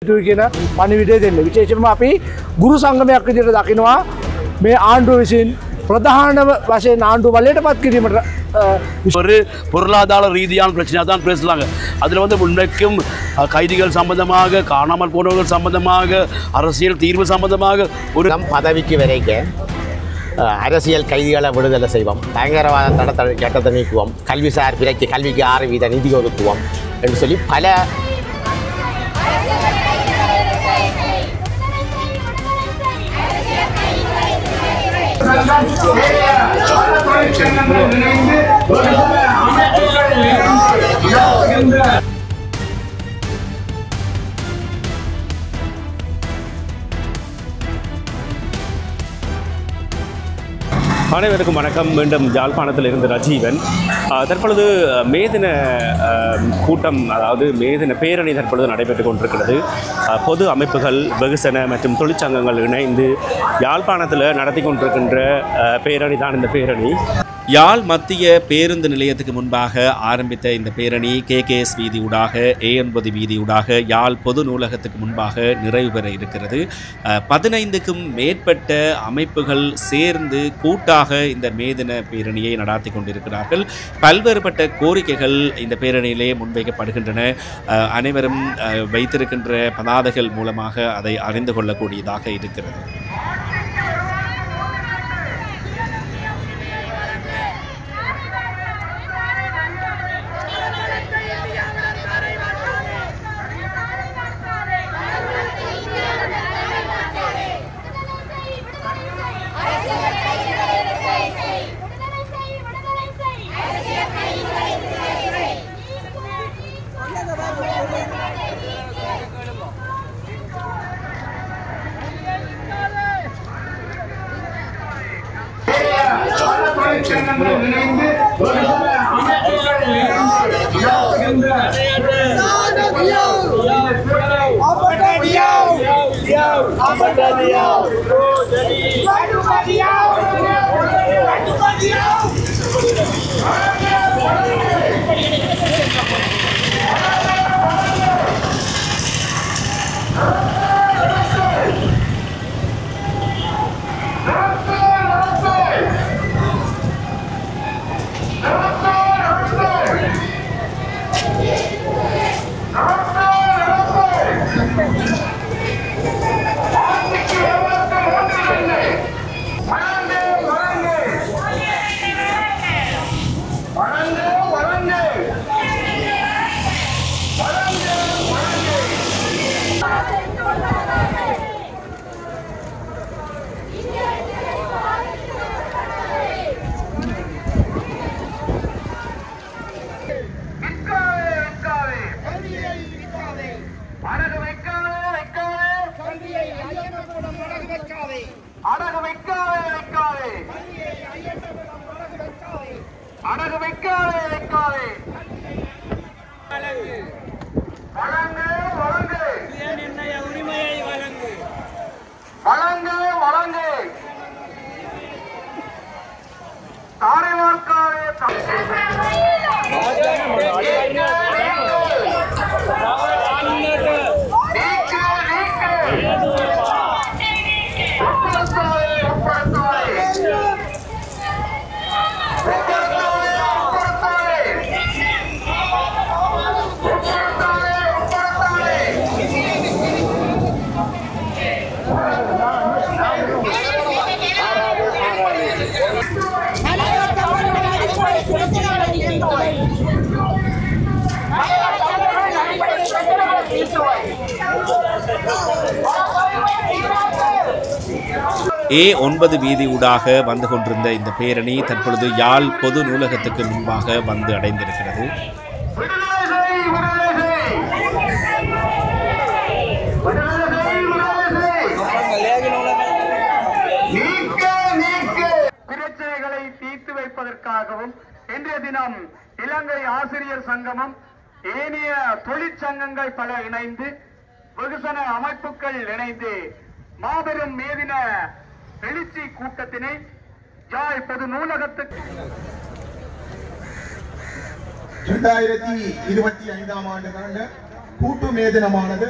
කියන පණිවිඩය දෙන්න. විශේෂයෙන්ම අපි ගුරු සංගමයක් විදිහට දකිනවා මේ ආණ්ඩුව විසින් பிரதான வசையின் ஆண்டு வல்லேட்டபாத் கிரிமன்ற ஒரு பொருளாதார ரீதியான பிரச்சனை தான் பேசலாங்க. அதில் வந்து முன்வைக்கும் கைதிகள் சம்பந்தமாக, காணாமல் போனவர்கள் சம்பந்தமாக, அரசியல் தீர்வு சம்பந்தமாக ஒரு பதவிக்கு வரைக்கும் அரசியல் கைதிகளை விடுதலை செய்வோம், பயங்கரவாத தடை சட்டத்தை நீக்குவோம், கல்விசார் பிறகு கல்விக்கு 6% நிதி ஒதுக்குவோம் என்று சொல்லி பல அனைவருக்கும் வணக்கம். மீண்டும் யாழ்ப்பாணத்தில் இருந்து ரஜீவன். தற்பொழுது மேதின கூட்டம், அதாவது மேதின பேரணி தற்பொழுது நடைபெற்றுக் கொண்டிருக்கிறது. பொது அமைப்புகள், வெகுசன மற்றும் தொழிற்சங்கங்கள் இணைந்து யாழ்ப்பாணத்தில் நடத்தி கொண்டிருக்கின்ற பேரணி தான் இந்த பேரணி. யாழ் மத்திய பேருந்து நிலையத்துக்கு முன்பாக ஆரம்பித்த இந்த பேரணி KKS வீதியூடாக A9 வீதியூடாக யாழ் பொது நூலகத்துக்கு முன்பாக நிறைவு பெற இருக்கிறது. 15க்கும் மேற்பட்ட அமைப்புகள் சேர்ந்து கூட்டாக இந்த மேதின பேரணியை நடாத்தி கொண்டிருக்கிறார்கள். பல்வேறுபட்ட கோரிக்கைகள் இந்த பேரணியிலே முன்வைக்கப்படுகின்றன. அனைவரும் வைத்திருக்கின்ற பதாதைகள் மூலமாக அதை அறிந்து கொள்ளக்கூடியதாக இருக்கிறது. A9 வீதியூடாக வந்து கொண்டிருந்த இந்த பேரணி தற்பொழுது யாழ் பொது நூலகத்துக்கு முன்பாக வந்து அடைந்திருக்கிறது. பிரச்சனைகளை தீர்த்து வைப்பதற்காகவும் இன்றைய தினம் இலங்கை ஆசிரியர் சங்கமம், ஏனைய தொழிற்சங்கங்கள் பல இணைந்து, வெகுசன அமைப்புகள் இணைந்து மாபெரும் மேதின எழுச்சி கூட்டத்தினை யாழ் பொது நூலகத்துக்கு 2025 ஆண்டுக்கான கூட்டு மேதினமானது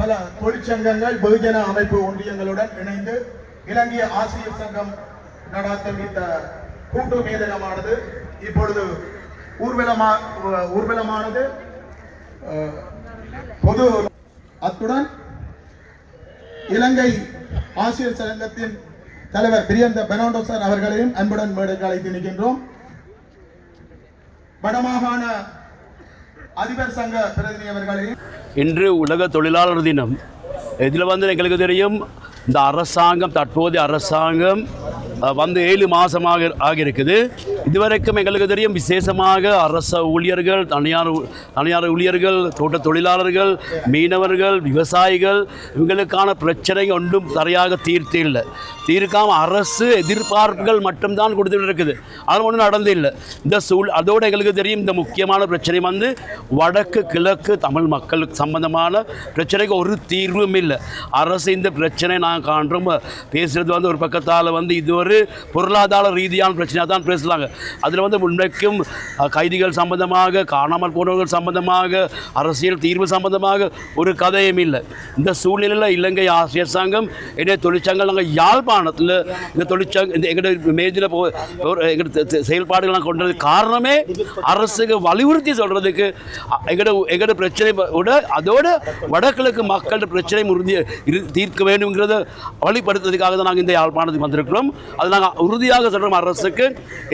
பல தொழிற்சங்கங்கள் வெகுஜன அமைப்பு ஒன்றியங்களுடன் இணைந்து இலங்கை ஆசிரியர் சங்கம் நடாத்தும் இந்த கூட்டு மேதனமானது இப்பொழுது ஊர்வலமானது பொது. அத்துடன் இலங்கை ஆசிரியர் சங்கத்தின் தலைவர் பிரியந்த பெர்னாண்டோ சார் அவர்களையும் அன்புடன் மேடைக்கு அழைத்து நிற்கின்றோம். வடமாகாண அதிபர் சங்க பிரதிநிதி அவர்களையும். இன்று உலக தொழிலாளர் தினம். இதில் எங்களுக்கு தெரியும் இந்த அரசாங்கம், தற்போதைய அரசாங்கம் 7 மாதமாக ஆகியிருக்குது. இதுவரைக்கும் எங்களுக்கு தெரியும் விசேஷமாக அரச ஊழியர்கள், தனியார் ஊழியர்கள், தோட்ட தொழிலாளர்கள், மீனவர்கள், விவசாயிகள் இவங்களுக்கான பிரச்சனை ஒன்றும் சரியாக தீர்த்து இல்லை. தீர்க்காமல் அரசு எதிர்பார்ப்புகள் மட்டும்தான் கொடுத்துட்டு இருக்குது. அது ஒன்றும் நடந்தில்லை. அதோடு எங்களுக்கு தெரியும் இந்த முக்கியமான பிரச்சனை வடக்கு கிழக்கு தமிழ் மக்களுக்கு சம்பந்தமான பிரச்சனைக்கு ஒரு தீர்வும் இல்லை. அரசு இந்த பிரச்சனை நாங்கள் காண்றோம். பேசுகிறது ஒரு பக்கத்தால் இது ஒரு பொருளாதார ரீதியான பிரச்சனையாக தான் பேசுகிறாங்க. அதில் முன்வைக்கும் கைதிகள் சம்பந்தமாக, காணாமல் போனவர்கள் சம்பந்தமாக, அரசியல் தீர்வு சம்பந்தமாக ஒரு கதையும் இல்லை. இந்த சூழ்நிலையில் இலங்கை ஆசிரியர் சங்கம், என்னுடைய தொழிற்சங்கம், நாங்கள் யாழ்ப்பாணத்தில் இந்த தொழிற்சங்கம் இந்த எங்களுடைய மேஜில் எங்களுடைய செயல்பாடுகள் கொண்டது காரணமே அரசுக்கு வலியுறுத்தி சொல்கிறதுக்கு எங்களோட பிரச்சனை அதோட வடகிழக்கு மக்களோட பிரச்சனை தீர்க்க வேண்டும்ங்கிறத வழிபடுத்துறதுக்காக தான் நாங்கள் இந்த யாழ்ப்பாணத்துக்கு வந்திருக்கிறோம். அது நாங்கள் உறுதியாக சொல்கிறோம். அரசுக்கு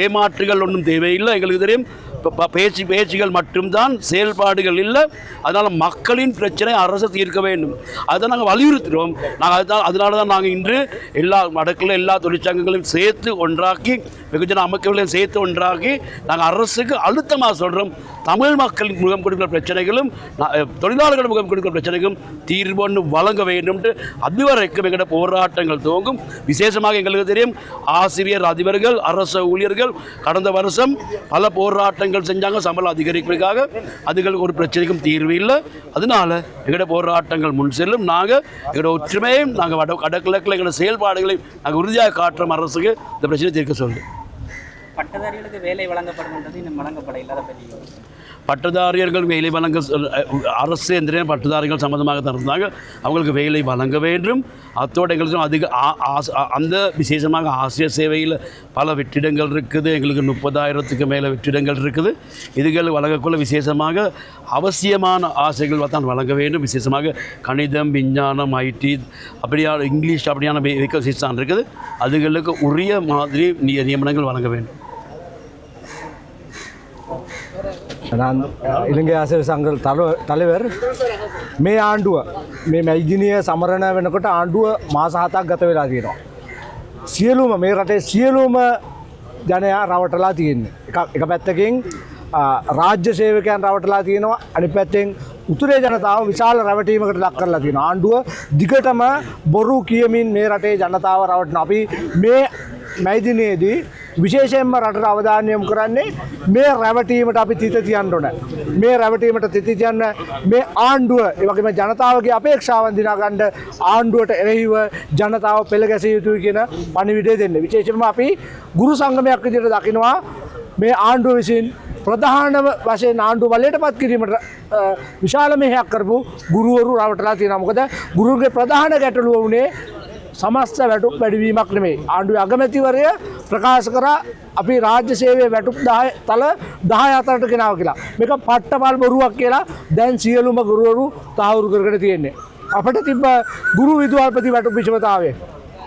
ஏமாற்றுகள் ஒன்றும் தேவையில்லை. எங்களுக்கு தெரியும் பேச்சுகள் மட்டும்தான், செயல்பாடுகள் இல்லை. அதனால் மக்களின் பிரச்சனை அரசு தீர்க்க வேண்டும். அதை நாங்கள் வலியுறுத்துகிறோம். அதனால தான் நாங்கள் இன்று வடக்கில் எல்லா தொழிற்சங்கங்களையும் சேர்த்து ஒன்றாக்கி, வெகுஜன அமைப்புகளையும் சேர்த்து ஒன்றாக்கி நாங்கள் அரசுக்கு அழுத்தமாக சொல்கிறோம். தமிழ் மக்களின் முகம் கொடுக்கிற பிரச்சனைகளும் தொழிலாளர்கள் முகம் கொடுக்கிற பிரச்சனைகளும் தீர்வு ஒன்று வழங்க வேண்டும் என்று அதுவரைக்கும் எங்களோட போராட்டங்கள் துவங்கும். விசேஷமாக எங்களுக்கு தெரியும் ஆசிரியர் அதிபர்கள், அரசு ஊழியர்கள் கடந்த வருஷம் பல போராட்டங்கள் செஞ்சாங்க சம்பளம் அதிகரிப்புக்காக. அதுகளுக்கு ஒரு பிரச்சனைக்கும் தீர்வு இல்லை. அதனால எங்களோட போராட்டங்கள் முன் செல்லும். நாங்கள் எங்களோட ஒற்றுமையும், நாங்கள் வடகிழக்கில் எங்களோட செயல்பாடுகளையும் நாங்கள் உறுதியாக காட்டுறோம். அரசுக்கு இந்த பிரச்சனை தீர்க்க சொல்லு. பட்டதாரிகளுக்கு வேலை வழங்கப்படுகின்றது, இன்னும் வழங்கப்பட இல்லாத பற்றி பட்டதாரிகள் வேலை வழங்க அரசு எந்திர பட்டதாரிகள் சம்பந்தமாக தந்தாங்க. அவங்களுக்கு வேலை வழங்க வேண்டும். அத்தோடு எங்களுக்கு அதிக அந்த விசேஷமாக ஆசிரியர் சேவையில் பல வெற்றிடங்கள் இருக்குது. எங்களுக்கு 30,000க்கு மேலே வெற்றிடங்கள் இருக்குது. இதுகள் வழங்கக்குள்ள விசேஷமாக அவசியமான ஆசைகள் தான் வழங்க வேண்டும். விசேஷமாக கணிதம், விஞ்ஞானம், ஐடி, அப்படியான இங்கிலீஷ் அப்படியான வேகன்சிஸ் தான் இருக்குது. அதுகளுக்கு உரிய மாதிரி நியமனங்கள் வழங்க வேண்டும். நான் இலங்கை ஆசிரியர் சங்க தலைவர். මේ ආණ්ඩුව මේ මැයිදිනිය සමරණ වෙනකොට ආණ්ඩුව මාස 7ක් ගත වෙලා තියෙනවා. සියලුම මේ රටේ සියලුම ජනයා රවටලා තියෙන්නේ. එක පැත්තකින් රාජ්‍ය සේවකයන් රවටලා තියෙනවා. අනිත් පැත්තෙන් උතුරේ ජනතාව විශාල රැවටීමකට ලක් කරලා තියෙනවා. ආණ්ඩුව දිගටම බොරු කියමින් මේ රටේ ජනතාව රවටන. අපි මේ මැයිදිනියේදී විශේෂයෙන්ම රටට අවධානය යොමු කරන්නේ මේ රැවටීමට අපි තිත තියන්න ඕන. මේ රැවටීමට තිත තියන්න මේ ආණ්ඩුව, ඒ වගේම ජනතාවගේ අපේක්ෂාවන් දිනා ගන්න ආණ්ඩුවට එරෙහිව ජනතාව පෙළ ගැසිය යුතුයි කියන පණිවිඩය දෙන්නේ. විශේෂයෙන්ම අපි ගුරු සංගමයක් විදිහට දකිනවා මේ ආණ්ඩුව විසින් ප්‍රධාන වශයෙන් ආණ්ඩුව බලයට පත් කිරීමට විශාල මෙහෙයක් කරපු ගුරුවරු රවටලා තියෙනවා. මොකද ගුරුගේ ප්‍රධාන ගැටලුව වුණේ සමස්ත වැටුප් වැඩිවීමක් නෙමෙයි. ආණ්ඩුවේ අගමැතිවරය ප්‍රකාශ කරා අපි රාජ්‍ය සේවයේ වැටුප් 14ට ගෙනාව කියලා. මේක පට්ටපල් බොරුවක් කියලා දැන් සියලුම ගුරුවරු තහවුරු කරගෙන තියෙන්නේ. අපිට තිබ්බ ගුරු විදුහල්පති වැටුප් විෂමතාවය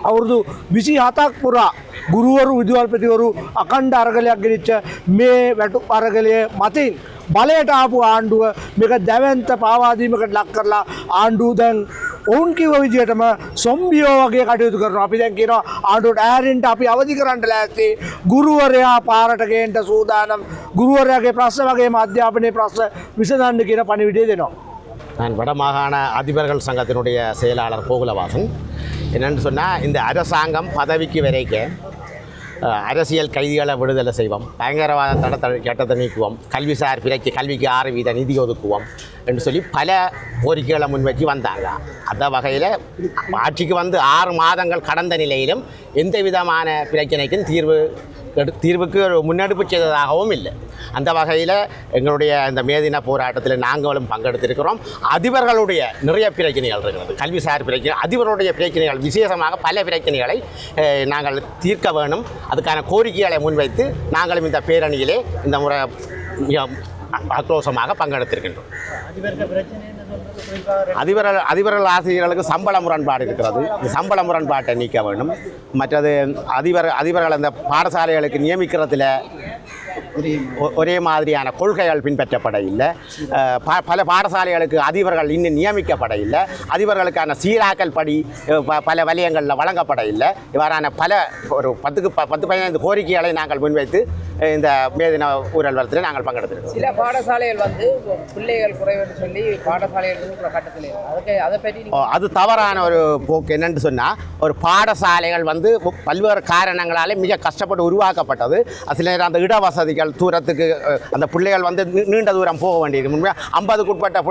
අවුරුදු 27ක් පුරා ගුරුවරු විදුහල්පතිවරු අඛණ්ඩ අරගලයක් ගෙනිච්ච මේ වැටුප් අරගලය මතින් බලයට ආපු ආණ්ඩුව මේක දැවැන්ත පාවාදීමකට ලක් කරලා ආණ්ඩුව දැන් ඔවුන් කිව්ව විදිහටම සොම්බියෝ වගේ කටයුතු කරනවා. අපි දැන් කියනවා ආණ්ඩුවට ඈරින්ට අපි අවදි කරන්න ලෑස්ති. ගුරුවරයා පාරට ගේන්න සූදානම්. ගුරුවරයාගේ ප්‍රශ්න වගේම අධ්‍යාපනයේ ප්‍රශ්න විසඳන්න කියන පණිවිඩය දෙනවා. நான் வடமாகாண அதிபர்கள் சங்கத்தினுடைய செயலாளர் கோகுலவாசன். என்னென்னு சொன்னால், இந்த அரசாங்கம் பதவிக்கு வரைக்கும் அரசியல் கைதிகளை விடுதலை செய்வோம், பயங்கரவாத தடை சட்டத்தை நீக்குவோம், கல்விசார் பிழைக்கு கல்விக்கு 6% நிதி ஒதுக்குவோம், என்று சொல்லி பல கோரிக்கைகளை முன்வச்சு வந்தாங்க. அந்த வகையில் ஆட்சிக்கு வந்து 6 மாதங்கள் கடந்த நிலையிலும் எந்த விதமான பிரச்சனைக்கும் தீர்வுக்கு ஒரு முன்னெடுப்பு செய்ததாகவும் இல்லை. அந்த வகையில் எங்களுடைய இந்த மேதின போராட்டத்தில் நாங்களும் பங்கெடுத்திருக்கிறோம். அதிபர்களுடைய நிறைய பிரச்சனைகள் இருக்கிறது, கல்விசார் பிரச்சனை, அதிபருடைய பிரச்சனைகள் விசேஷமாக பல பிரச்சனைகளை நாங்கள் தீர்க்க வேணும். அதுக்கான கோரிக்கைகளை முன்வைத்து நாங்களும் இந்த பேரணியிலே இந்த முறை மிக ஆக்ரோஷமாக பங்கெடுத்திருக்கின்றோம். அதிபர்கள் ஆசிரியர்களுக்கு சம்பள முரண்பாடு இருக்கிறது. இந்த சம்பள முரண்பாட்டை நீக்க வேண்டும். மற்றது அதிபர்கள் அந்த பாடசாலைகளுக்கு நியமிக்கிறதுல ஒரே மாதிரியான கொள்கைகள் பின்பற்றப்பட இல்லை. பல பாடசாலைகளுக்கு அதிபர்கள் இன்னும் நியமிக்கப்பட இல்லை. அதிபர்களுக்கான சீராக்கல் படி பல வலயங்களில் வழங்கப்பட இல்லை. இவ்வாறான பல ஒரு 10-15 கோரிக்கைகளை நாங்கள் முன்வைத்து இந்த மேதின ஊழல் நாங்கள் பங்கெடுத்திருக்கோம். சில பாடசாலைகள் வந்து பிள்ளைகள் குறைவுன்னு சொல்லி பாடசாலைகள் கட்டத்தில் அதை பற்றி அது தவறான ஒரு போக்கு. என்னென்னு சொன்னால், ஒரு பாடசாலைகள் வந்து பல்வேறு காரணங்களால் மிக கஷ்டப்பட்டு உருவாக்கப்பட்டது. சில நேரம் அந்த இடவசதிகள் தூரத்துக்கு அந்த பிள்ளைகள் வந்து நீண்ட தூரம் போக வேண்டியது. முன்பாக 50க்கு உட்பட்ட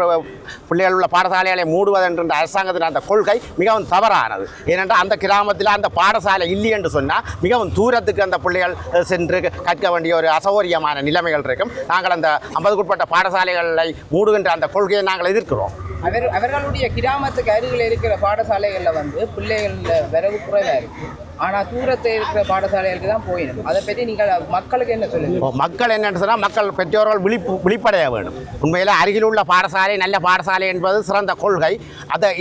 பிள்ளைகள் உள்ள பாடசாலைகளை மூடுவதென்ற அரசாங்கத்தின் அந்த கொள்கை மிகவும் தவறானது. ஏனென்றால் அந்த கிராமத்தில் அந்த பாடசாலை இல்லை என்று சொன்னால் மிகவும் தூரத்துக்கு அந்த பிள்ளைகள் சென்று கற்க வேண்டிய ஒரு அசௌகரியமான நிலைமைகள் இருக்கும். நாங்கள் அந்த 50க்கு உட்பட்ட பாடசாலைகளை மூடுகின்ற அந்த கொள்கையை நாங்கள் எதிர்க்கிறோம். அவர்களுடைய கிராமத்துக்கு அருகில் இருக்கிற பாடசாலைகளில் வந்து பிள்ளைகள் வரவு குறைவாக இருக்குது. ஆனால் தூரத்தில் இருக்கிற பாடசாலைகளுக்கு தான் போயிடும். அதை பற்றி நீங்கள் மக்களுக்கு என்ன சொல்லுங்கள்? மக்கள் என்னென்னு சொன்னால், மக்கள் பெற்றோர்கள் விழிப்படைய வேண்டும். உண்மையில் அருகில் உள்ள பாடசாலை நல்ல பாடசாலை என்பது சிறந்த கொள்கை.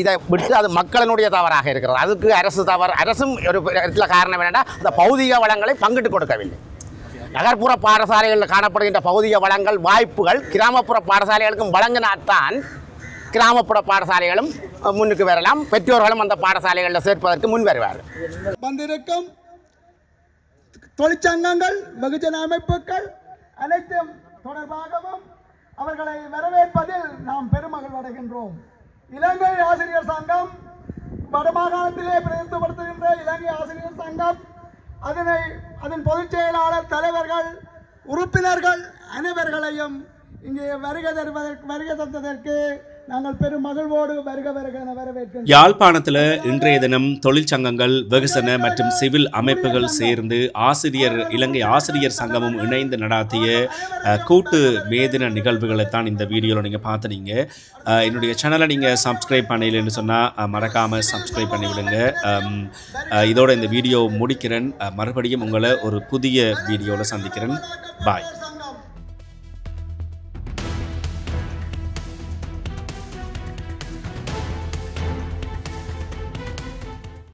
இதை விட்டு அது மக்களினுடைய தவறாக இருக்கிறது. அதுக்கு அரசும் ஒரு இடத்துல காரணம் என்னென்னா, அந்த பௌதிக வளங்களை பங்கிட்டு கொடுக்கவில்லை. நகர்ப்புற பாடசாலைகளில் காணப்படுகின்ற பௌதிக வளங்கள் வாய்ப்புகள் கிராமப்புற பாடசாலைகளுக்கும் வழங்கினால்தான் கிராமப்புற பாடசாலைகளும் முன்னுக்கு வரலாம். பெற்றோர்களும் அந்த பாடசாலைகளில் சேர்ப்பதற்கு முன் வருவார்கள். வந்திருக்கும் தொழிற்சங்கங்கள், வெகுஜன அமைப்புகள் அனைத்தும் தொடர்பாகவும் அவர்களை வரவேற்பதில் நாம் பெருமகிழ்வு அடைகின்றோம். இலங்கை ஆசிரியர் சங்கம், வடமாகாணத்திலே பிரதிநிதித்துவப்படுத்துகின்ற இலங்கை ஆசிரியர் சங்கம், அதன் பொதுச் செயலாளர், தலைவர்கள், உறுப்பினர்கள் அனைவர்களையும் இங்கே வருகை தந்ததற்கு நாங்கள் பெரும் மகிழ்வோடு வருக என வரவேற்கிறோம். யாழ்ப்பாணத்தில் இன்றைய தினம் தொழிற்சங்கங்கள், வெகுசன மற்றும் சிவில் அமைப்புகள் சேர்ந்து இலங்கை ஆசிரியர் சங்கமும் இணைந்து நடாத்திய கூட்டு மேதின நிகழ்வுகளை தான் இந்த வீடியோவில் நீங்கள் பார்த்துனீங்க. என்னுடைய சேனலை நீங்கள் சப்ஸ்கிரைப் பண்ணலைன்னு சொன்னால் மறக்காமல் சப்ஸ்கிரைப் பண்ணிவிடுங்க. இதோட இந்த வீடியோ முடிக்கிறேன். மறுபடியும் உங்களை ஒரு புதிய வீடியோவில் சந்திக்கிறேன். பாய்.